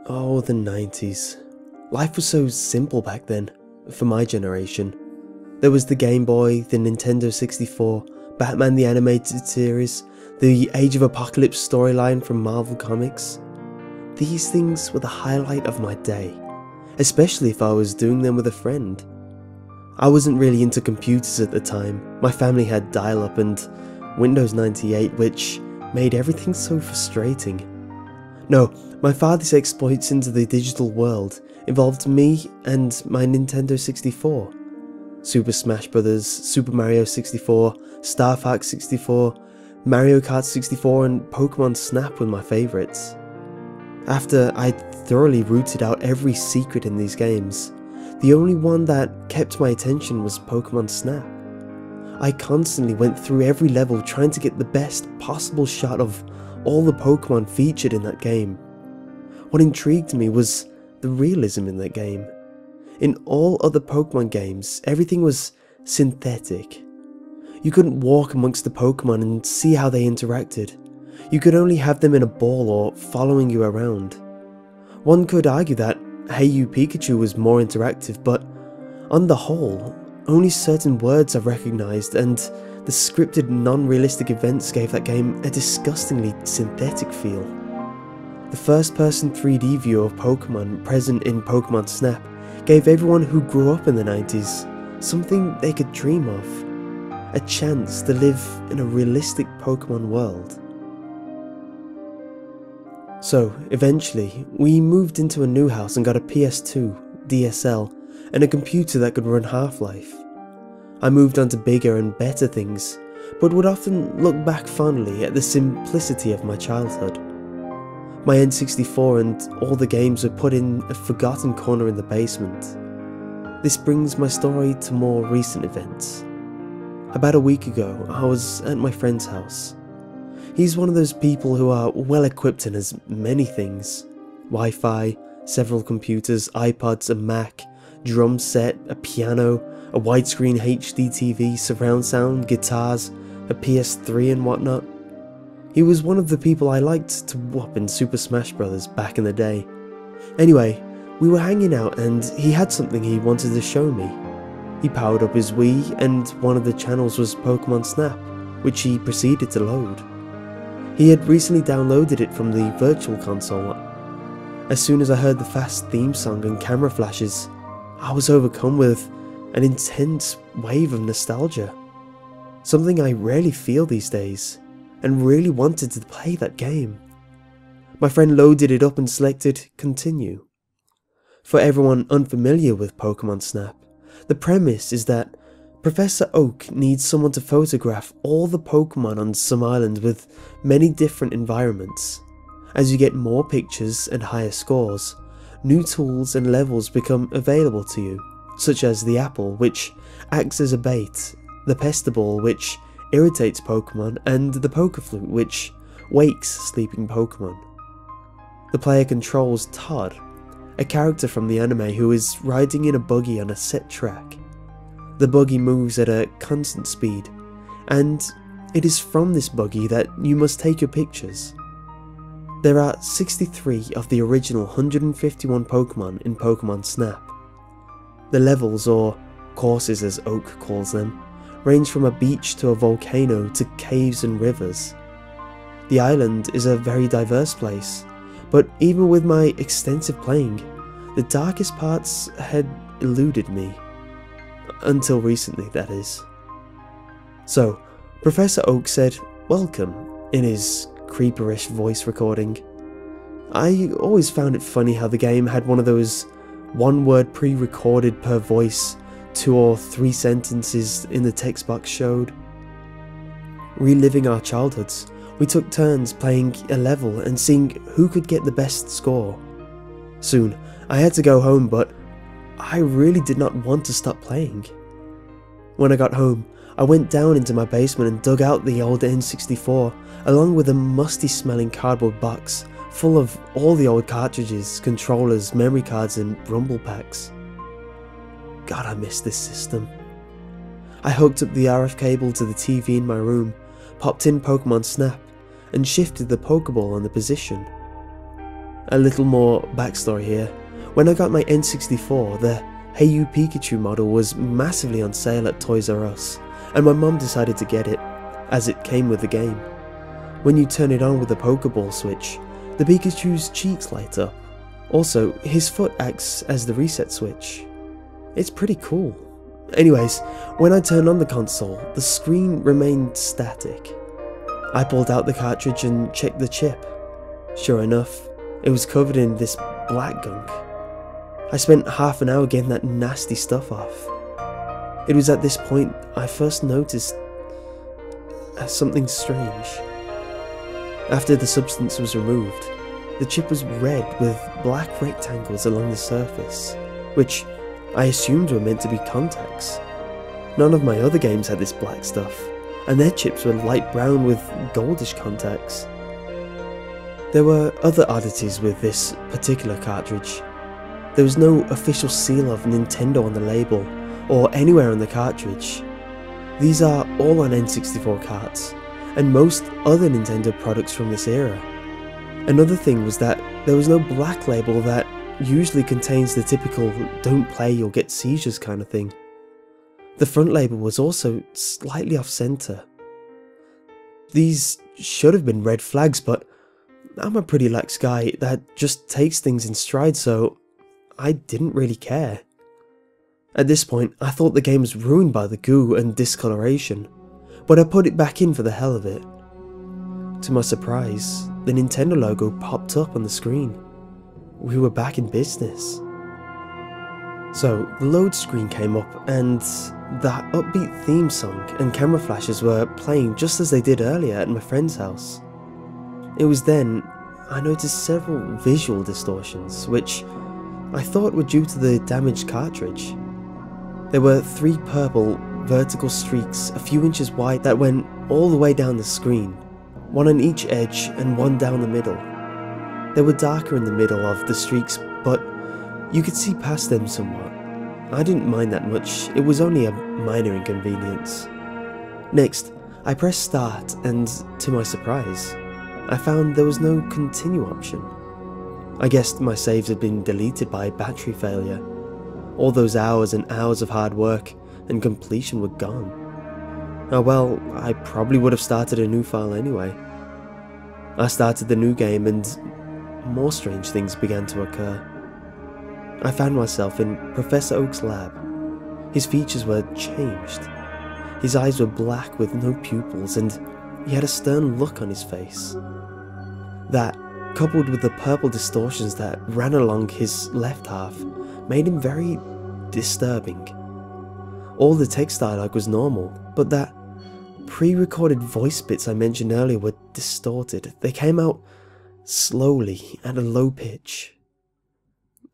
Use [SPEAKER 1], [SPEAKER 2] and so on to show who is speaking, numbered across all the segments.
[SPEAKER 1] Oh, the 90s. Life was so simple back then, for my generation. There was the Game Boy, the Nintendo 64, Batman the Animated Series, the Age of Apocalypse storyline from Marvel Comics. These things were the highlight of my day, especially if I was doing them with a friend. I wasn't really into computers at the time. My family had dial-up and Windows 98, which made everything so frustrating. No, my father's exploits into the digital world involved me and my Nintendo 64. Super Smash Bros., Super Mario 64, Star Fox 64, Mario Kart 64 and Pokemon Snap were my favourites. After I'd thoroughly rooted out every secret in these games, the only one that kept my attention was Pokemon Snap. I constantly went through every level trying to get the best possible shot of all the Pokemon featured in that game. What intrigued me was the realism in that game. In all other Pokemon games, everything was synthetic. You couldn't walk amongst the Pokemon and see how they interacted. You could only have them in a ball or following you around. One could argue that Hey You Pikachu was more interactive, but on the whole, only certain words are recognised, and the scripted non-realistic events gave that game a disgustingly synthetic feel. The first-person 3D view of Pokemon present in Pokemon Snap gave everyone who grew up in the 90s something they could dream of, a chance to live in a realistic Pokemon world. So, eventually, we moved into a new house and got a PS2, DSL, and a computer that could run Half-Life. I moved on to bigger and better things, but would often look back fondly at the simplicity of my childhood. My N64 and all the games were put in a forgotten corner in the basement. This brings my story to more recent events. About a week ago, I was at my friend's house. He's one of those people who are well equipped in as many things. Wi-Fi, several computers, iPods, a Mac, drum set, a piano, a widescreen HD TV, surround sound, guitars, a PS3 and whatnot. He was one of the people I liked to whop in Super Smash Bros. Back in the day. Anyway, we were hanging out and he had something he wanted to show me. He powered up his Wii and one of the channels was Pokemon Snap, which he proceeded to load. He had recently downloaded it from the Virtual Console. As soon as I heard the fast theme song and camera flashes, I was overcome with an intense wave of nostalgia. Something I rarely feel these days, and really wanted to play that game. My friend loaded it up and selected Continue. For everyone unfamiliar with Pokemon Snap, the premise is that Professor Oak needs someone to photograph all the Pokemon on some island with many different environments. As you get more pictures and higher scores, new tools and levels become available to you, such as the apple, which acts as a bait, the Pestiball, which irritates Pokemon, and the Pokéflute, which wakes sleeping Pokemon. The player controls Todd, a character from the anime who is riding in a buggy on a set track. The buggy moves at a constant speed, and it is from this buggy that you must take your pictures. There are 63 of the original 151 Pokemon in Pokemon Snap. The levels, or courses as Oak calls them, range from a beach to a volcano to caves and rivers. The island is a very diverse place, but even with my extensive playing, the darkest parts had eluded me. Until recently, that is. So, Professor Oak said, "Welcome," in his creeperish voice recording. I always found it funny how the game had one of those one-word pre-recorded per voice, 2 or 3 sentences in the text box showed. Reliving our childhoods, we took turns playing a level and seeing who could get the best score. Soon, I had to go home, but I really did not want to stop playing. When I got home, I went down into my basement and dug out the old N64, along with a musty smelling cardboard box full of all the old cartridges, controllers, memory cards and rumble packs. God, I miss this system. I hooked up the RF cable to the TV in my room, popped in Pokemon Snap, and shifted the Pokeball on the position. A little more backstory here. When I got my N64, the Hey You Pikachu model was massively on sale at Toys R Us, and my mum decided to get it, as it came with the game. When you turn it on with the Pokeball switch, the Pikachu's cheeks light up. Also, his foot acts as the reset switch. It's pretty cool. Anyways, when I turned on the console, the screen remained static. I pulled out the cartridge and checked the chip. Sure enough, it was covered in this black gunk. I spent half an hour getting that nasty stuff off. It was at this point I first noticed something strange. After the substance was removed, the chip was red with black rectangles along the surface, which I assumed were meant to be contacts. None of my other games had this black stuff, and their chips were light brown with goldish contacts. There were other oddities with this particular cartridge. There was no official seal of Nintendo on the label, or anywhere on the cartridge. These are all on N64 carts, and most other Nintendo products from this era. Another thing was that there was no black label that usually contains the typical "don't play, you'll get seizures" kind of thing. The front label was also slightly off center. These should have been red flags, but I'm a pretty lax guy that just takes things in stride, so I didn't really care. At this point, I thought the game was ruined by the goo and discoloration, but I put it back in for the hell of it. To my surprise, the Nintendo logo popped up on the screen. We were back in business. So, the load screen came up and that upbeat theme song and camera flashes were playing just as they did earlier at my friend's house. It was then I noticed several visual distortions, which I thought were due to the damaged cartridge. There were 3 purple vertical streaks a few inches wide that went all the way down the screen, one on each edge and one down the middle. They were darker in the middle of the streaks, but you could see past them somewhat. I didn't mind that much, it was only a minor inconvenience. Next, I pressed start and, to my surprise, I found there was no continue option. I guessed my saves had been deleted by battery failure. All those hours and hours of hard work and completion were gone. Oh well, I probably would have started a new file anyway. I started the new game and more strange things began to occur. I found myself in Professor Oak's lab. His features were changed. His eyes were black with no pupils and he had a stern look on his face. That, coupled with the purple distortions that ran along his left half, made him very disturbing. All the text dialogue was normal, but that pre-recorded voice bits I mentioned earlier were distorted. They came out slowly at a low pitch.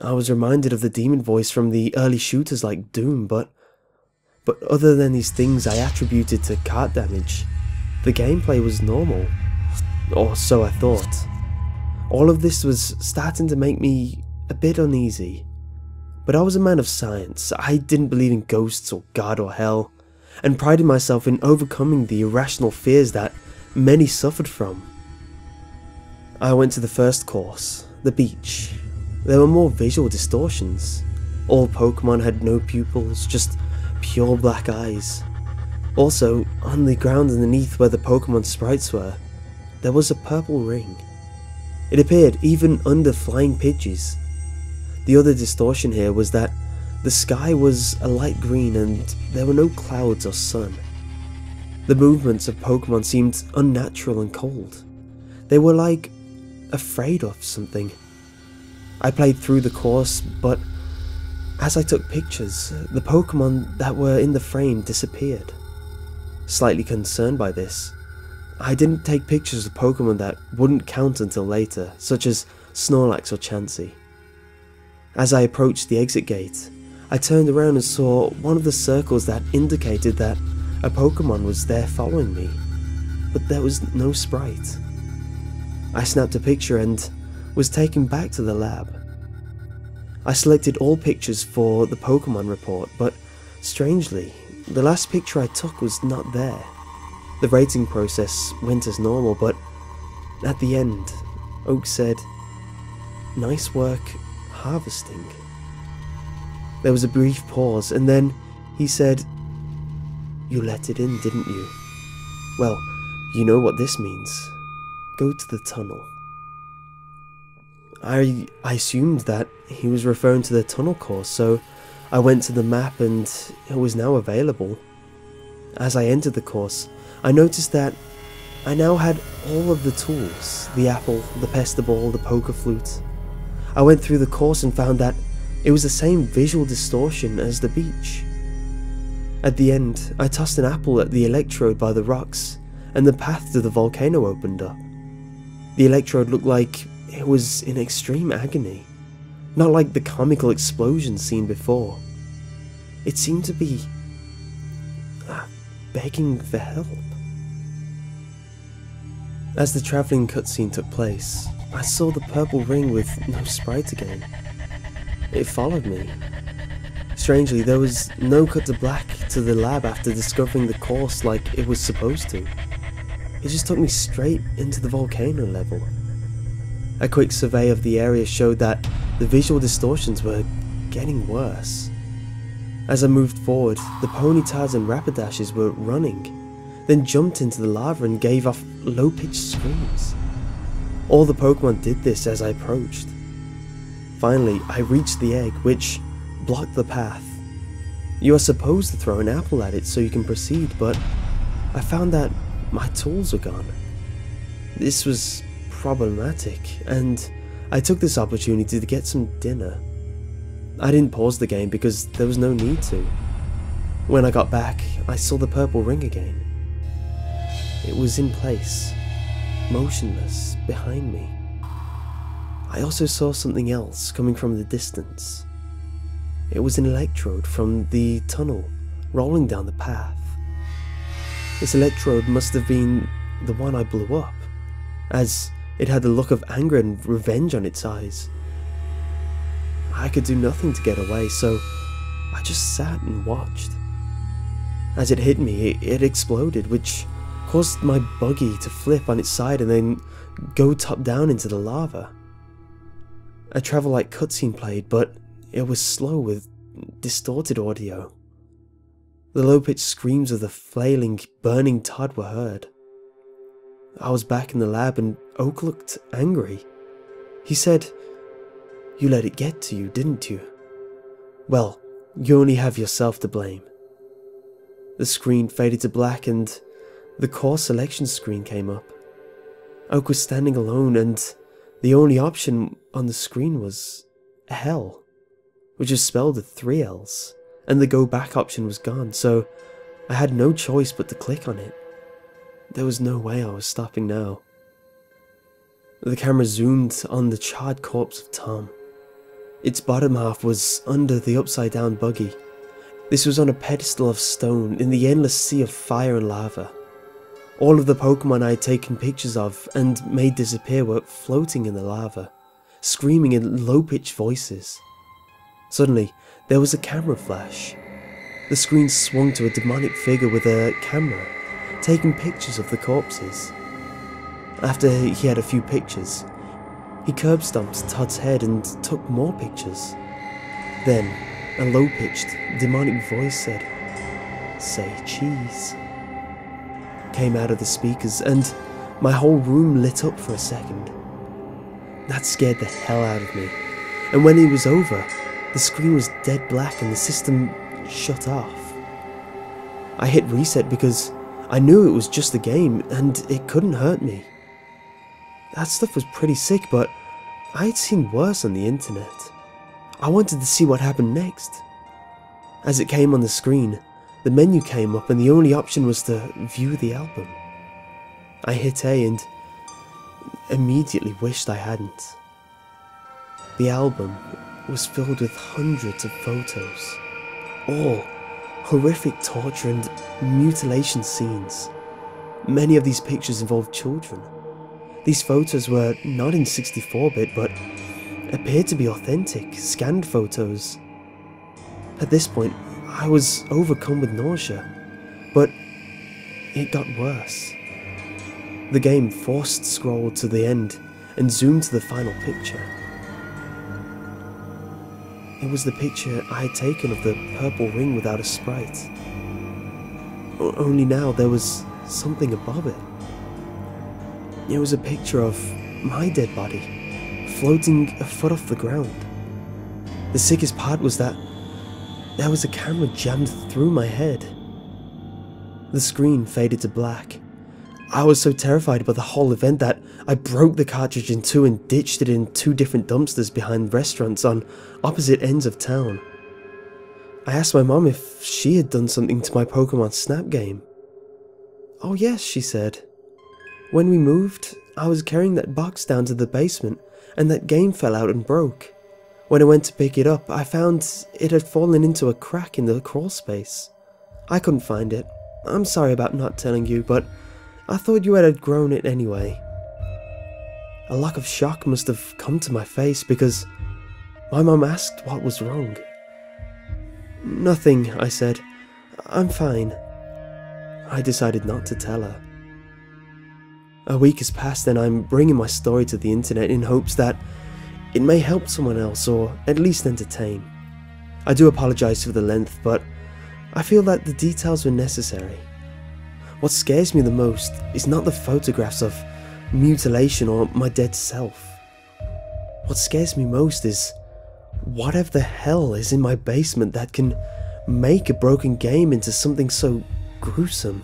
[SPEAKER 1] I was reminded of the demon voice from the early shooters like Doom, but other than these things I attributed to cart damage, the gameplay was normal. Or so I thought. All of this was starting to make me a bit uneasy. But I was a man of science. I didn't believe in ghosts or God or hell, and prided myself in overcoming the irrational fears that many suffered from. I went to the first course, the beach. There were more visual distortions. All Pokemon had no pupils, just pure black eyes. Also, on the ground underneath where the Pokemon sprites were, there was a purple ring. It appeared even under flying Pidgeys. The other distortion here was that the sky was a light green and there were no clouds or sun. The movements of Pokemon seemed unnatural and cold. They were like afraid of something. I played through the course, but as I took pictures, the Pokemon that were in the frame disappeared. Slightly concerned by this, I didn't take pictures of Pokemon that wouldn't count until later, such as Snorlax or Chansey. As I approached the exit gate, I turned around and saw one of the circles that indicated that a Pokemon was there following me, but there was no sprite. I snapped a picture and was taken back to the lab. I selected all pictures for the Pokemon report, but strangely, the last picture I took was not there. The rating process went as normal, but at the end, Oak said, nice work harvesting." There was a brief pause, and then he said, "You let it in, didn't you? Well, you know what this means. Go to the tunnel." I assumed that he was referring to the tunnel course, so I went to the map and it was now available. As I entered the course, I noticed that I now had all of the tools: the apple, the pester ball, the poker flute. I went through the course and found that it was the same visual distortion as the beach. At the end, I tossed an apple at the electrode by the rocks, and the path to the volcano opened up. The electrode looked like it was in extreme agony, not like the comical explosion seen before. It seemed to be begging for help. As the travelling cutscene took place, I saw the purple ring with no sprite again. It followed me. Strangely, there was no cut to black to the lab after discovering the course like it was supposed to. It just took me straight into the volcano level. A quick survey of the area showed that the visual distortions were getting worse. As I moved forward, the ponytails and rapidashes were running, then jumped into the lava and gave off low-pitched screams. All the Pokemon did this as I approached. Finally, I reached the egg, which blocked the path. You are supposed to throw an apple at it so you can proceed, but I found that my tools were gone. This was problematic, and I took this opportunity to get some dinner. I didn't pause the game because there was no need to. When I got back, I saw the purple ring again. It was in place, motionless, behind me. I also saw something else coming from the distance. It was an electrode from the tunnel, rolling down the path. This electrode must have been the one I blew up, as it had the look of anger and revenge on its eyes. I could do nothing to get away, so I just sat and watched. As it hit me, it exploded, which caused my buggy to flip on its side and then go top down into the lava. A travel-like cutscene played, but it was slow with distorted audio. The low-pitched screams of the flailing, burning Todd were heard. I was back in the lab and Oak looked angry. He said, "You let it get to you, didn't you? Well, you only have yourself to blame." The screen faded to black and the course selection screen came up. Oak was standing alone and the only option on the screen was hell, which was spelled with 3 L's, and the go back option was gone, so I had no choice but to click on it. There was no way I was stopping now. The camera zoomed on the charred corpse of Tom. Its bottom half was under the upside down buggy. This was on a pedestal of stone in the endless sea of fire and lava. All of the Pokemon I had taken pictures of and made disappear were floating in the lava, screaming in low-pitched voices. Suddenly, there was a camera flash. The screen swung to a demonic figure with a camera, taking pictures of the corpses. After he had a few pictures, he curb-stomped Todd's head and took more pictures. Then, a low-pitched, demonic voice said, "Say cheese," came out of the speakers, and my whole room lit up for a second. That scared the hell out of me, and when it was over, the screen was dead black and the system shut off. I hit reset because I knew it was just a game and it couldn't hurt me. That stuff was pretty sick, but I had seen worse on the internet. I wanted to see what happened next. As it came on the screen, the menu came up and the only option was to view the album. I hit A and immediately wished I hadn't. The album was filled with hundreds of photos, all horrific torture and mutilation scenes. Many of these pictures involved children. These photos were not in 64-bit but appeared to be authentic, scanned photos. At this point, I was overcome with nausea, but it got worse. The game forced scrolled to the end and zoomed to the final picture. It was the picture I had taken of the purple ring without a sprite. Only now there was something above it. It was a picture of my dead body, floating a foot off the ground. The sickest part was that there was a camera jammed through my head. The screen faded to black. I was so terrified by the whole event that I broke the cartridge in two and ditched it in two different dumpsters behind restaurants on opposite ends of town. I asked my mom if she had done something to my Pokemon Snap game. "Oh yes," she said. "When we moved, I was carrying that box down to the basement and that game fell out and broke. When I went to pick it up, I found it had fallen into a crack in the crawl space. I couldn't find it. I'm sorry about not telling you, but I thought you had outgrown it anyway." A look of shock must have come to my face because my mom asked what was wrong. "Nothing," I said. "I'm fine." I decided not to tell her. A week has passed and I'm bringing my story to the internet in hopes that it may help someone else or at least entertain. I do apologize for the length, but I feel that the details were necessary. What scares me the most is not the photographs of mutilation or my dead self. What scares me most is whatever the hell is in my basement that can make a broken game into something so gruesome.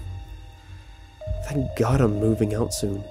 [SPEAKER 1] Thank God I'm moving out soon.